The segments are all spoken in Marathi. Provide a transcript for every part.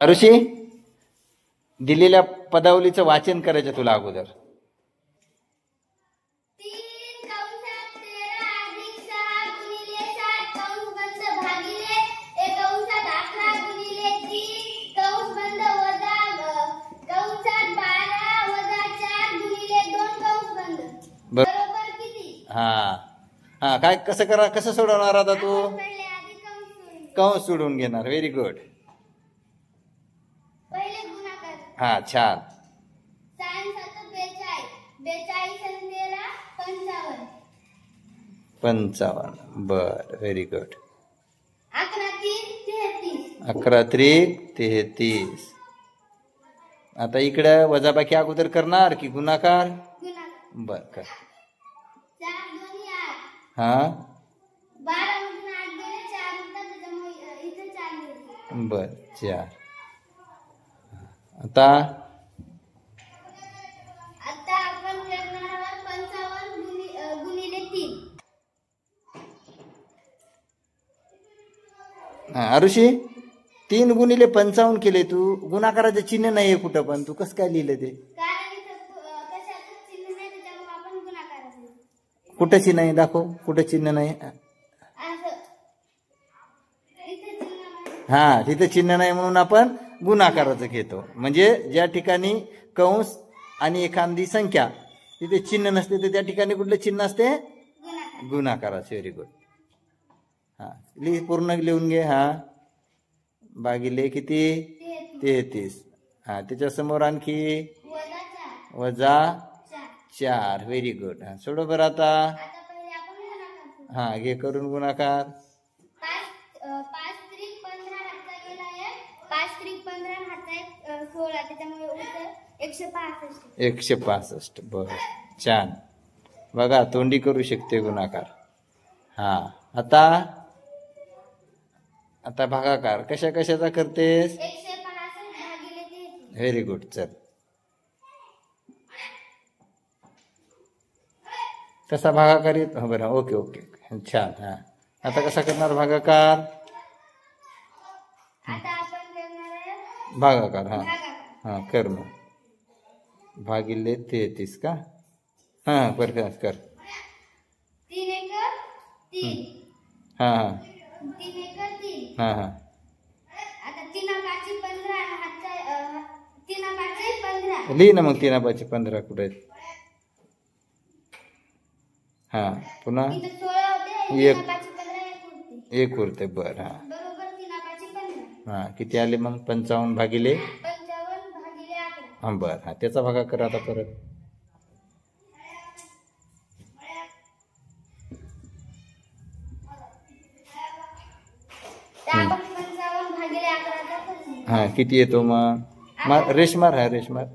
ऋषी दिलेल्या पदावलीचं वाचन करायचं तुला अगोदर. 3 कंसात 13 अधिक 6 गुणिले 7 कंस बंद भागिले 1 कंसात 11 गुणिले 3 कंस बंद वजा कंसात 12 वजा 4 गुणिले 2 कंस बंद बरोबर किती. हा काय कसं सोडवणार आता तू. पहिले आधी कंस सोडून घेणार. Very good. पहिले गुणाकार. हा छान. 6 7 42 42 आणि 13 55 55. बर व्हेरी गुड. 11 3 33 11 3 33. आता इकडं वजाबाकी अगोदर करणार की गुणाकार. बर कर. 4 2 8 हा 12 मधून 8 गेले 4 होतात त्याच्यामुळे इथे 4 लिहितो. बर 4. आता आपण करणार आहोत 55 गुणिले 3. ऋषी 3 गुणिले 55 केले तू. गुणाकाराचं चिन्ह नाहीये कुठं पण तू कसं काय लिहिलं ते. कारण इथं कशाचं चिन्ह नाही त्याच्यामुळे आपण गुणाकाराचं. कुठं चिन्ह आहे दाखव. कुठं चिन्ह नाही. असं इथे चिन्ह नाही. हा तिथं चिन्ह नाही म्हणून आपण गुणाकाराचं घेतो. म्हणजे ज्या ठिकाणी कंस आणि एखादी संख्या तिथे चिन्ह नसते तर त्या ठिकाणी कुठलं चिन्ह असते. गुणाकाराचं. Very good. हा पूर्ण लिहून घे. हा भागिले किती 33. हा त्याच्या समोर आणखी वजा 4. Very good. हा सोडव बरं आता. हा घे करून गुणाकार. 5 त्रिक 15 हातचा गेला आहे. 5 त्रिक 15 हातचा 16 त्याच्यामुळे उत्तर 165. 165. बर छान. बघा तोंडी करू शकते गुणाकार. हा आता भागाकार कशाचा करतेस. 165 भागिले 33. Very good. चल कसा भागाकार येत. बरं ओके छान. हा आता कसा करणार भागाकार. आता आपण करणार आहे भागाकार. हा भागाकार. कर मग. भागिले 33 का. हा परत कर. 3 1 3. हा 3 1 3. हा आता 3 5 15 हातचा 3 5 15. लिही ना मग. 3 5 15 कुठे आहेत. हा पुन्हा इथे 16 होते. 3 5 15 एक उरते. बर हा बरोबर 3 5 15. हा किती आले मग 55 भागिले 55 भागिले 11. हा बर. हा त्याचा भागाकार आता परत. आपण 55 भागिले 11 करतो. हा किती येतो मग. रेश मार. हा रेश मार.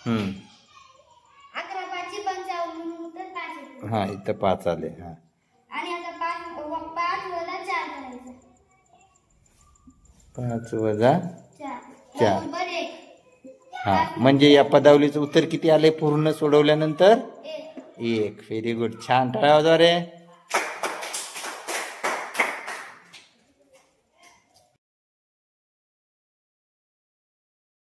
11 5 55 म्हणून उत्तर 5 येते. हा इथं 5 आले. हा आणि आता 5 वजा 4 करायचं. 5 वजा 4. 4 बरोबर 1. हा म्हणजे या पदावलीचं उत्तर किती आले पूर्ण सोडवल्यानंतर 1. 1. Very good. छान. टाळ्या वाजवा रे.